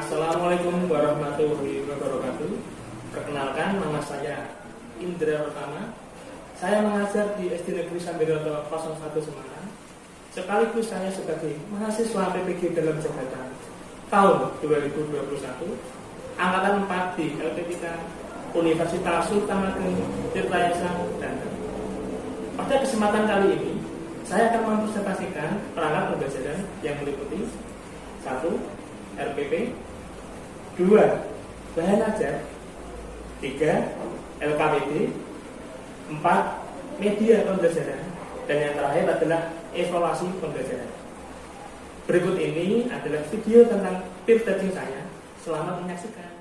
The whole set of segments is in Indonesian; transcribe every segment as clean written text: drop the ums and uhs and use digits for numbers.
Assalamualaikum warahmatullahi wabarakatuh. Perkenalkan, nama saya Indra Pertama. Saya mengajar di SD Negeri Sambiroto 01 Semarang. Sekaligus saya sebagai mahasiswa PPG dalam jabatan tahun 2021 Angkatan 4 di LPTK Universitas Sultan Ageng Tirtayasa Banten. Pada kesempatan kali ini, saya akan mempresentasikan perangkat pembelajaran yang meliputi 1. RPP, 2. Bahan ajar, 3. LKPD, 4. Media pembelajaran, dan yang terakhir adalah evaluasi pembelajaran. Berikut ini adalah video tentang peer teaching saya. Selamat menyaksikan.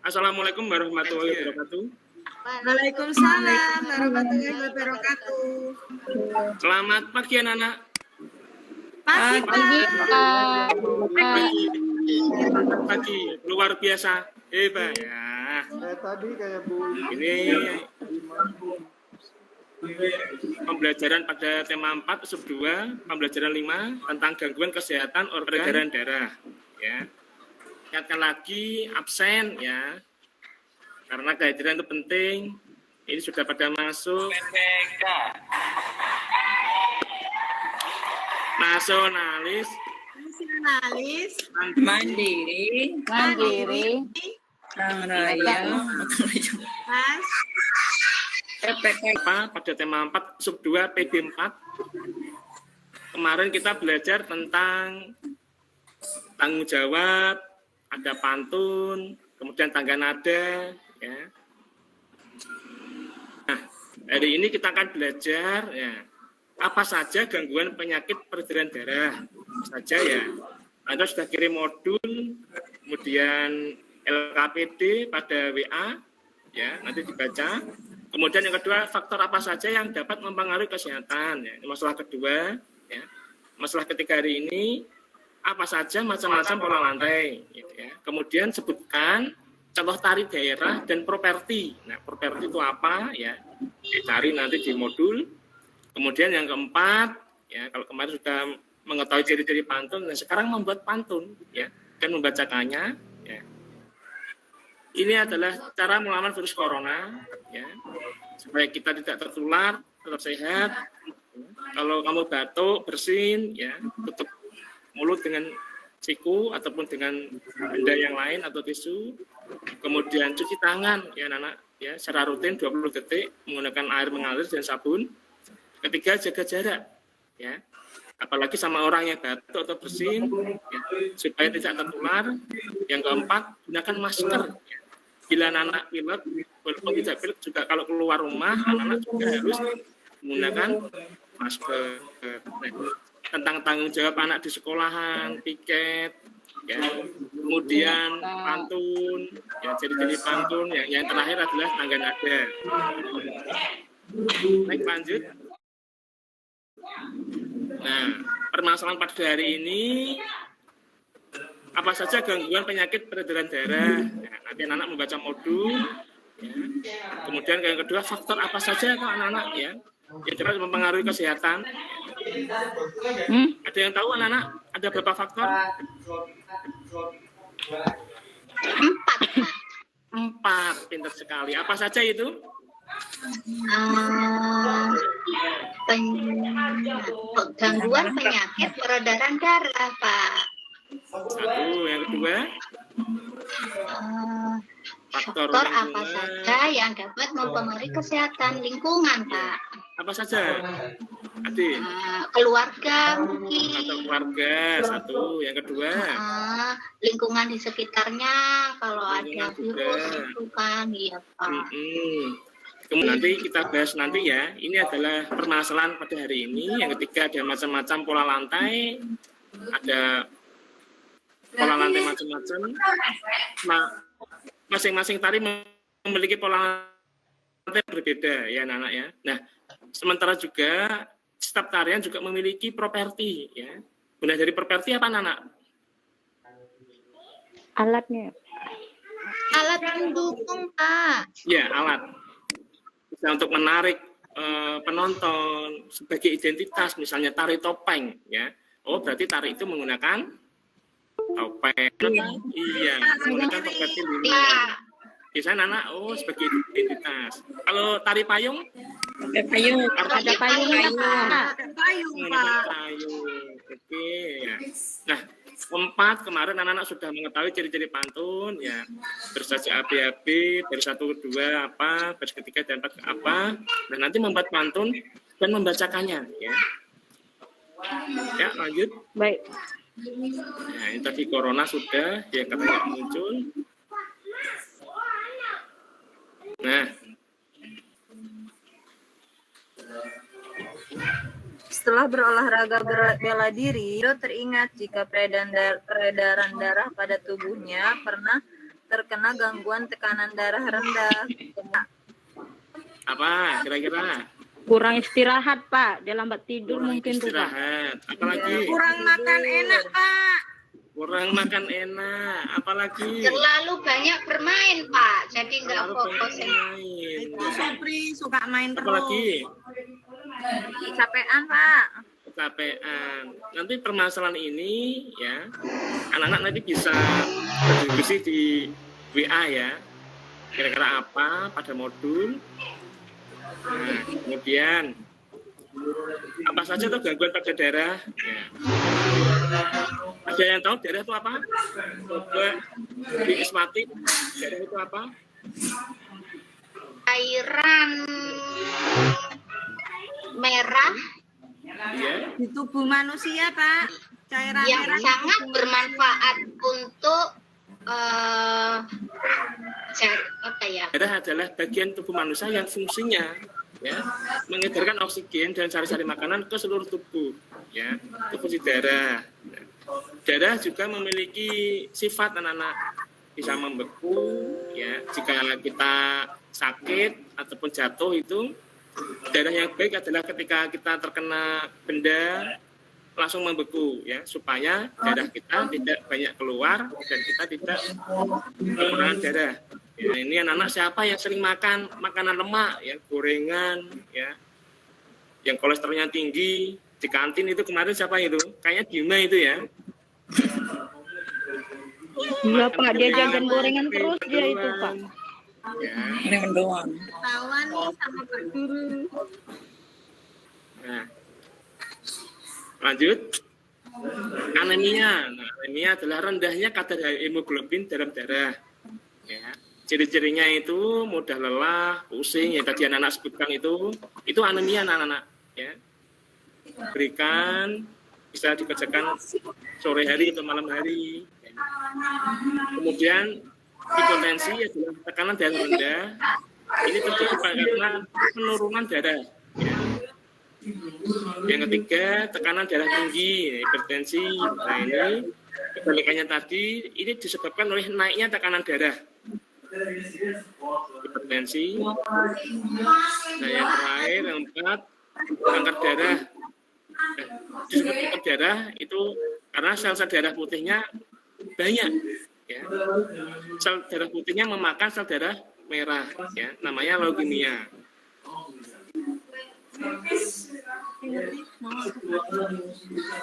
Assalamualaikum warahmatullahi wabarakatuh. Waalaikumsalam warahmatullahi wabarakatuh. Selamat pagi anak-anak. Pagi, Pak. Pagi, luar biasa. Hebat ya. Tadi kayak Bu Ini pembelajaran pada tema 4 sub 2, pembelajaran 5 tentang gangguan kesehatan peredaran darah ya. Ingatkan lagi absen ya. Karena kehadiran itu penting. Ini sudah pada masuk. Nasionalis, Mandiri, Raya, Mas, apa pada tema 4 sub 2 PD 4. Kemarin kita belajar tentang tanggung jawab, ada pantun, kemudian tangga nada ya. Nah, hari ini kita akan belajar ya, apa saja gangguan penyakit peredaran darah saja ya. Anda sudah kirim modul, kemudian LKPD pada WA ya, nanti dibaca. Kemudian yang kedua, faktor apa saja yang dapat mempengaruhi kesehatan ya. Masalah kedua ya. Masalah ketiga hari ini, apa saja macam-macam pola lantai gitu ya. Kemudian sebutkan contoh tari daerah dan properti. Nah, properti itu apa ya? Dicari nanti di modul. Kemudian yang keempat, ya kalau kemarin sudah mengetahui ciri-ciri pantun, dan sekarang membuat pantun, ya, dan membacakannya. Ya. Ini adalah cara melawan virus corona, ya, supaya kita tidak tertular, tetap sehat. Kalau kamu batuk, bersin, ya, tutup mulut dengan siku ataupun dengan benda yang lain atau tisu. Kemudian cuci tangan, ya, anak-anak, ya, secara rutin 20 detik menggunakan air mengalir dan sabun. Ketiga, jaga jarak, ya, apalagi sama orang yang batuk atau bersin, ya, supaya tidak tertular. Yang keempat, gunakan masker. Ya. Bila anak-anak pilek, walaupun tidak pilek juga kalau keluar rumah, anak-anak juga harus menggunakan masker. Nah, tentang tanggung jawab anak di sekolahan, tiket, ya, kemudian pantun, ya, jadi pantun. Yang terakhir adalah tangga nada. Baik, lanjut. Nah, permasalahan pada hari ini, apa saja gangguan penyakit peredaran darah. Nah, nanti anak-anak membaca modul. Ya. Kemudian yang kedua, faktor apa saja kok anak-anak ya yang dapat mempengaruhi kesehatan. Ada yang tahu anak-anak ada berapa faktor? 4, pintar sekali. Apa saja itu? gangguan penyakit peredaran darah, Pak. 1, yang kedua? Faktor apa saja yang dapat mempengaruhi kesehatan lingkungan, Pak? Apa saja? Adi? Keluarga mungkin. Faktor keluarga, 1. Yang kedua? Lingkungan di sekitarnya, kalau lingkungan ada virus itu kan, iya, Pak. Kemudian nanti kita bahas nanti ya. Ini adalah permasalahan pada hari ini. Yang ketiga ada macam-macam pola lantai, ada pola lantai macam-macam. Nah, masing-masing tari memiliki pola lantai berbeda ya anak-anak ya. Nah, sementara juga setiap tarian juga memiliki properti ya. Benar dari properti apa anak-anak? Alatnya. Alat pendukung, Pak. Ya, alat. Bisa untuk menarik penonton sebagai identitas, misalnya tari topeng ya. Oh, berarti tari itu menggunakan topeng. Iya, menggunakan topeng sendiri. Biasanya anak sebagai identitas. Kalau tari payung? Ada payung. Oke, ya. Nah, keempat kemarin anak-anak sudah mengetahui ciri-ciri pantun, ya. Bersaja api-api, baris 1, 2 apa, baris ketiga dan 4 apa. Nah, nanti membuat pantun dan membacakannya, ya. Ya, lanjut. Baik. Nah, ini tadi corona sudah, yang katanya muncul. Nah, setelah berolahraga bela diri, Rio teringat jika peredaran darah pada tubuhnya pernah terkena gangguan tekanan darah rendah. apa kira-kira? Kurang istirahat, Pak. Dia lambat tidur mungkin tuh, Pak. Istirahat. Apalagi? Kurang makan enak, Pak. Kurang makan enak. Apalagi? Terlalu banyak bermain, Pak. Jadi nggak fokus. Itu Supri suka main terus. Apalagi? Kecapean, Pak. Kecapean. Nanti permasalahan ini ya, anak-anak nanti bisa berdiskusi di WA ya. Kira-kira apa pada modul. Nah, kemudian apa saja tuh gangguan pada darah? Ya. Ada yang tahu darah itu apa? Coba diismatik. Darah itu apa? Cairan merah Iya. Di tubuh manusia, Pak. Cairan yang merah sangat bermanfaat untuk apa ya? Darah adalah bagian tubuh manusia yang fungsinya ya mengedarkan oksigen dan sari-sari makanan ke seluruh tubuh ya, itu fungsi darah. Darah juga memiliki sifat anak-anak, bisa membeku ya jika kita sakit ataupun jatuh. Itu darah yang baik adalah ketika kita terkena benda langsung membeku ya, supaya darah kita tidak banyak keluar dan kita tidak kekurangan darah. Ya, ini anak-anak siapa yang sering makan makanan lemak ya, gorengan ya, yang kolesterolnya tinggi di kantin itu kemarin siapa itu? Kayaknya Dima itu ya. Iya, Pak. Dia jajan gorengan terus dia itu, Pak. Ya. Gorengan doang. ketahuan nih sama Pak Guru. Nah, lanjut. Anemia. Nah, anemia adalah rendahnya kadar hemoglobin dalam darah. Ya. Ciri-cirinya itu mudah lelah, pusing, yang tadi anak-anak sebutkan itu anemia anak-anak. Ya. Berikan, bisa dikerjakan sore hari atau malam hari. Ya. Kemudian hipotensi adalah tekanan darah rendah. Ini terjadi karena penurunan darah. Ya. Yang ketiga, tekanan darah tinggi, hipertensi. Nah ini kebalikannya tadi, ini disebabkan oleh naiknya tekanan darah. Hipertensi. Nah yang terakhir, yang keempat, kanker darah. Disebut kanker darah itu karena sel-sel darah putihnya banyak. Ya. Sel darah putihnya memakan sel darah merah, ya, namanya leukemia.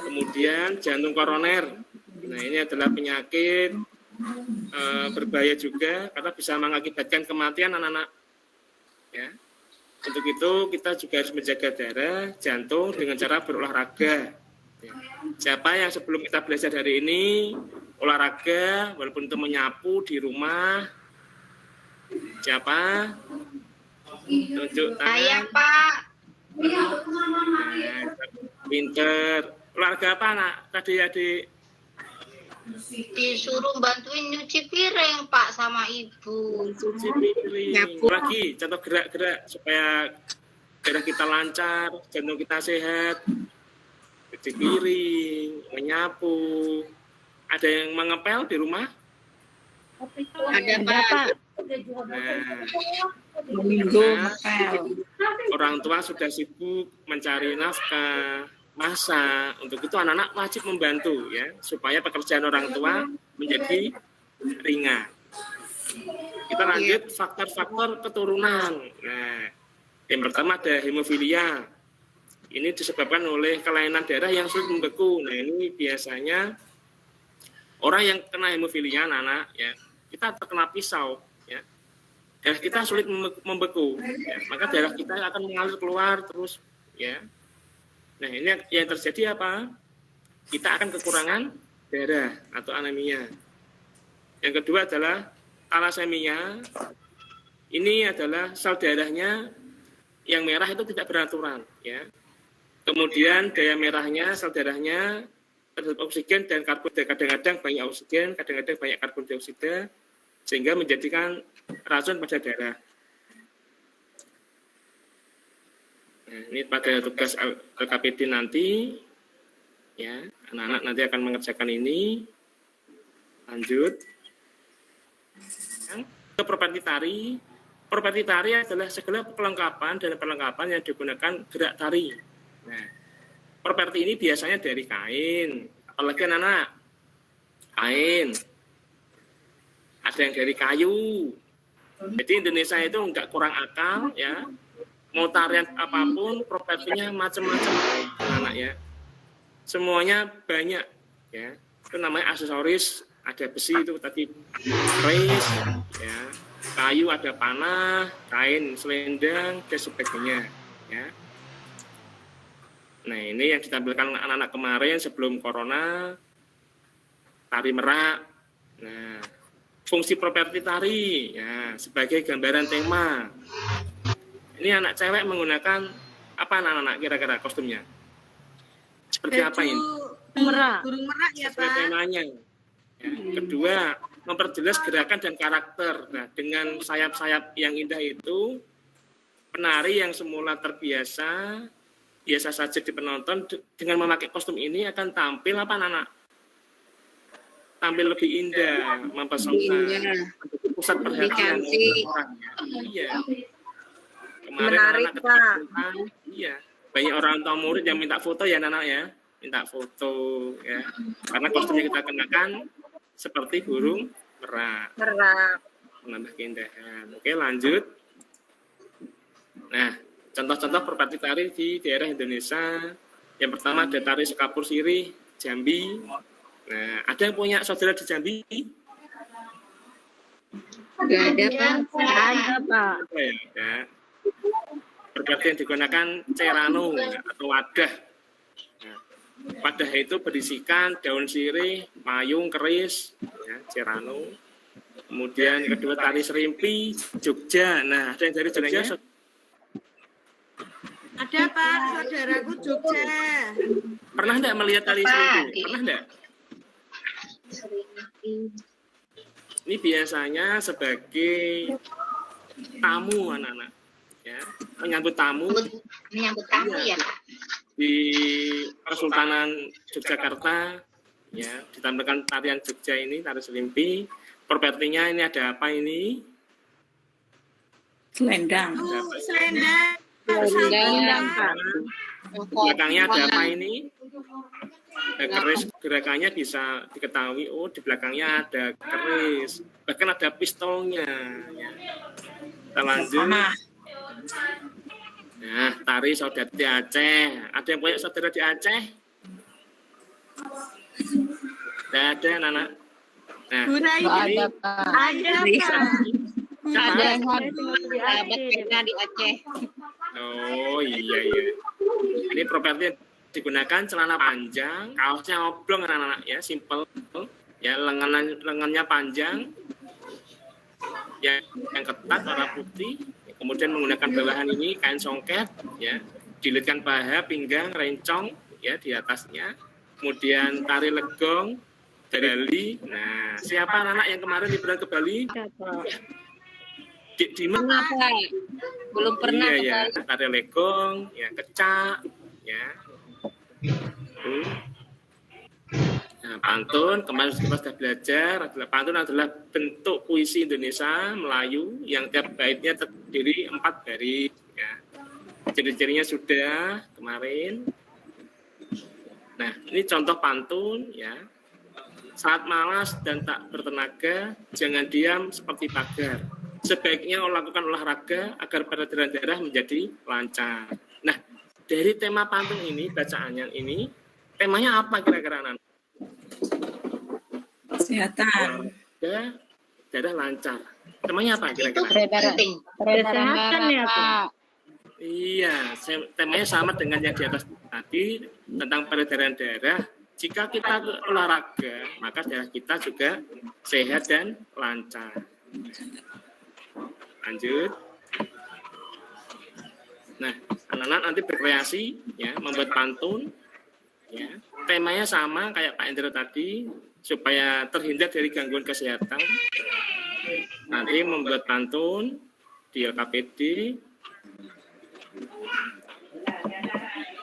Kemudian jantung koroner. Nah ini adalah penyakit berbahaya juga karena bisa mengakibatkan kematian anak-anak. Ya. Untuk itu kita juga harus menjaga darah, jantung dengan cara berolahraga. Ya. Siapa yang sebelum kita belajar hari ini olahraga, walaupun itu menyapu di rumah? Siapa? Tunjuk tangan. Saya, Pak. Nah, pinter. Olahraga apa anak? Tadi adik Disuruh bantuin nyuci piring, Pak, sama Ibu. cuci piring. Lagi contoh gerak-gerak supaya darah kita lancar, jantung kita sehat. Cuci piring, menyapu. Ada yang mengepel di rumah? Ada, Pak. Nah, orang tua sudah sibuk mencari nafkah, masak. Untuk itu anak-anak wajib membantu ya, supaya pekerjaan orang tua menjadi ringan. Kita lanjut faktor-faktor keturunan. Nah, yang pertama ada hemofilia. Ini disebabkan oleh kelainan darah yang sulit membeku. Nah, ini biasanya Orang yang kena hemofilia, anak-anak, ya, kita terkena pisau, ya, darah kita sulit membeku, ya, maka darah kita akan mengalir keluar terus, ya. Nah, ini yang terjadi apa? Kita akan kekurangan darah atau anemia. Yang kedua adalah thalassemia. Ini adalah sel darahnya yang merah itu tidak beraturan, ya. Kemudian gaya merahnya, sel darahnya terdapat oksigen dan karbon, kadang-kadang banyak oksigen, kadang-kadang banyak karbon dioksida, sehingga menjadikan racun pada darah. Nah, ini pada tugas LKPD nanti, ya, anak-anak nanti akan mengerjakan ini. Lanjut. Ke properti tari. Properti tari adalah segala kelengkapan dan perlengkapan yang digunakan gerak tari. Nah, properti ini biasanya dari kain, apalagi anak-anak, kain. Ada yang dari kayu. Jadi Indonesia itu enggak kurang akal, ya. Mau tarian apapun, propertinya macam-macam, anak-anak, ya. Semuanya banyak, ya. Itu namanya aksesoris. Ada besi itu tadi, keris, ya. Kayu ada panah, kain, selendang, dan sebagainya, ya. Nah, ini yang ditampilkan anak-anak kemarin sebelum corona, tari merak. Nah, fungsi properti tari, ya, sebagai gambaran tema. Ini anak cewek menggunakan apa, anak-anak, kira-kira kostumnya? Seperti apa ini? Merak. Burung merak ya, Sesuai Pak. temanya. Ya, kedua, memperjelas gerakan dan karakter. Nah, dengan sayap-sayap yang indah itu, penari yang semula terbiasa, biasa saja di penonton, dengan memakai kostum ini akan tampil apa, anak-anak? Tampil lebih indah, mempesona, pusat perhatian orang. Iya. Kemarin Menarik, anak Pak. iya, banyak orang tua murid yang minta foto, ya, anak-anak, ya, minta foto, ya, karena kostum yang kita kenakan seperti burung merak, menambah keindahan. Oke, lanjut. Nah, contoh-contoh properti tari di daerah Indonesia. Yang pertama ada tari sekapur sirih, Jambi. Nah, ada yang punya saudara di Jambi? Enggak ada, Pak. Ada, Pak. Apa ya? Ya. Properti yang digunakan cerano atau wadah. Nah, wadah itu berisikan daun sirih, payung, keris, ya, cerano. Kemudian kedua tari serimpi, Jogja. Nah, ada yang dari Jogja? Ada, Pak, saudaraku Jogja. Pernah enggak melihat tari serimpi? Pernah enggak? Ini biasanya sebagai tamu, anak-anak, ya, menyambut tamu Menyambut tamu, ya, Pak. di Kesultanan Yogyakarta, ya, ditampilkan tarian Jogja ini, tari serimpi. Propertinya ini ada apa ini? Selendang. Selendang. Selendang, Pak. Belakangnya ada apa ini? Ada keris, gerakannya bisa diketahui, oh di belakangnya ada keris, bahkan ada pistolnya, ya. Kita lanjut. Nah, tari saudara di Aceh. Ada yang punya saudara di Aceh? Tidak ada, anak-anak. Nah, ini Ada, Pak. Ada sahabat kita di Aceh. oh iya. Ini properti yang digunakan celana panjang, kaosnya oblong, anak-anak, ya, simple, ya, lengannya panjang, yang ketat warna putih, kemudian menggunakan bawahan ini kain songket, ya, dilitkan paha, pinggang, rencong, ya, di atasnya, kemudian tari legong dari Bali. Nah, siapa anak-anak yang kemarin liburan ke Bali? Di mana? Belum pernah ke Iya, Bali. ya, tari legong, ya, kecak, ya. Nah, pantun kemarin kita sudah belajar adalah pantun adalah bentuk puisi Indonesia Melayu yang tiap baitnya terdiri 4 baris, ya. Ciri-cirinya sudah kemarin. Nah, ini contoh pantun, ya. Saat malas dan tak bertenaga, jangan diam seperti pagar. Sebaiknya lakukan olahraga agar peredaran darah menjadi lancar. Nah, dari tema pantun ini, bacaannya ini, temanya apa kira-kira, Nan? Kesehatan. olahraga, darah lancar. Temanya apa Itu kira-kira? penting. Kesehatan ya, Pak. Iya, temanya sama dengan yang di atas tadi tentang peredaran darah. Jika kita olahraga, maka darah kita juga sehat dan lancar. Lanjut. Nah, anak-anak nanti berkreasi, ya, membuat pantun. Ya, temanya sama kayak Pak Indra tadi, supaya terhindar dari gangguan kesehatan. Nanti membuat pantun di LKPD.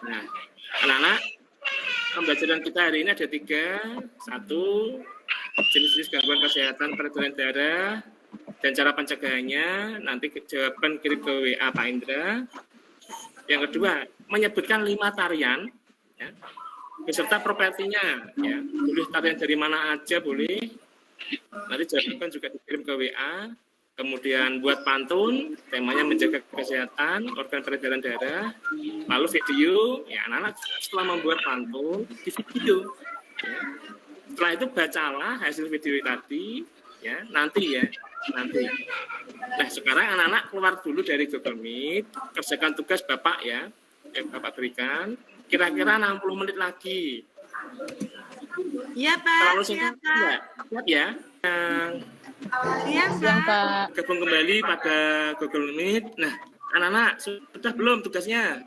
Nah, anak-anak, pembelajaran kita hari ini ada 3. 1, jenis-jenis gangguan kesehatan peredaran darah dan cara pencegahannya. Nanti jawaban kirim ke WA Pak Indra. Yang kedua, menyebutkan 5 tarian, ya, beserta propertinya. Ya. Boleh tarian dari mana aja boleh. Nanti jawaban juga dikirim ke WA. Kemudian buat pantun, temanya menjaga kesehatan organ peredaran darah. Lalu video, ya anak-anak setelah membuat pantun di video. Ya. Setelah itu bacalah hasil video tadi, ya nanti. Nah sekarang anak-anak keluar dulu dari Google Meet, kerjakan tugas Bapak ya, yang Bapak berikan. Kira-kira 60 menit lagi. Iya Pak. Terlalu singkat enggak? Siap ya. Iya Pak. Gabung kembali pada Google Meet. Nah, anak-anak sudah belum tugasnya?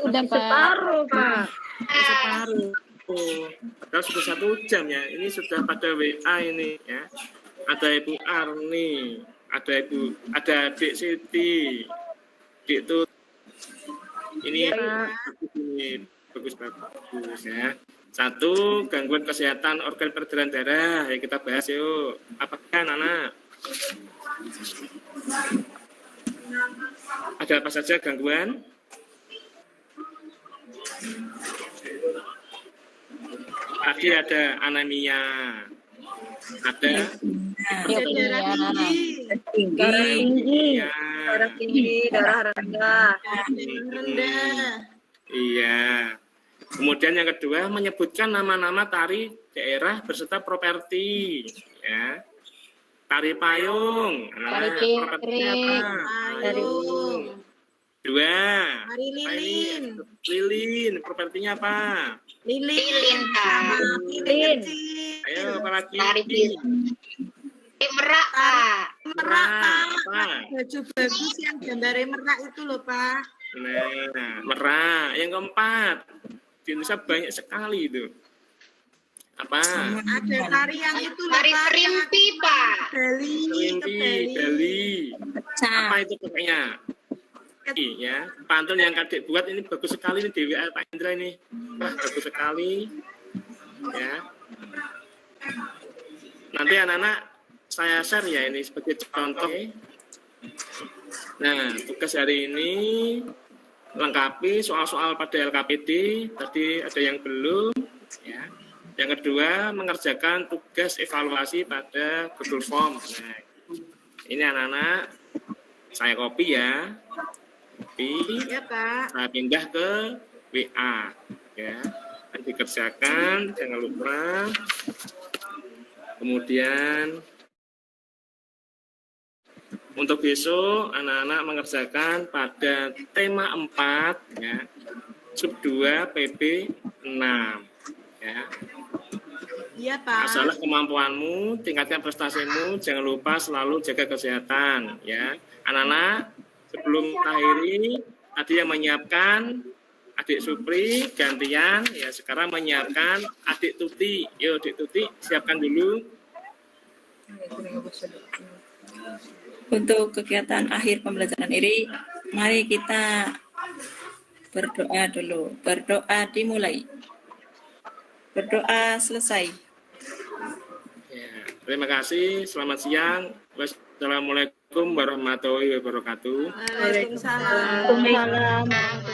Udah separuh, Pak. Separuh. Oh, padahal sudah 1 jam ya. Ini sudah pada WA ini ya. Ada Ibu Arni, ada Dik Siti, Dik Tut. Ini bagus ya. 1, gangguan kesehatan organ peredaran darah. Ya kita bahas yuk. Apakah anak-anak? Ada apa saja gangguan? Tadi ada anemia, ada Darah tinggi, darah rendah. Iya. Kemudian yang kedua menyebutkan nama-nama tari daerah beserta properti, ya. Tari payung, Tari payung. 2. Tari lilin. Lilin, propertinya apa? Lilin. Lilin. Ayo apa lagi? Tari merak, Pak. Merak Pak. Apa? Baju bagus yang gambarnya merak itu loh Pak. Nah, merak. Yang keempat, di Indonesia banyak sekali itu. Apa? Ada tari yang itu loh Tari Pak. perimpi, Pak. Bali. Apa itu pokoknya? Ya, pantun yang Kadek buat ini bagus sekali ini di WA Pak Indra ini. Wah, bagus sekali. Ya. Nanti anak-anak saya share ya ini sebagai contoh. Nah, tugas hari ini lengkapi soal-soal pada LKPD. Tadi ada yang belum, ya. Yang kedua, mengerjakan tugas evaluasi pada Google Form. Nah, ini anak-anak saya copy ya. Ya Pak. Saya pindah ke WA, ya. Nanti dikerjakan, jangan lupa. Kemudian untuk besok anak-anak mengerjakan pada tema 4 ya. Sub 2 PP 6 ya. Iya Pak. Masalah kemampuanmu, tingkatkan prestasimu, jangan lupa selalu jaga kesehatan ya. Anak-anak sebelum akhiri tadi yang menyiapkan Adik Supri gantian ya, sekarang menyiapkan Adik Tuti. Yuk Adik Tuti siapkan dulu. Untuk kegiatan akhir pembelajaran ini, mari kita berdoa dulu. Berdoa dimulai. Berdoa selesai. Ya, terima kasih. Selamat siang. Wassalamualaikum warahmatullahi wabarakatuh. Waalaikumsalam. Waalaikumsalam.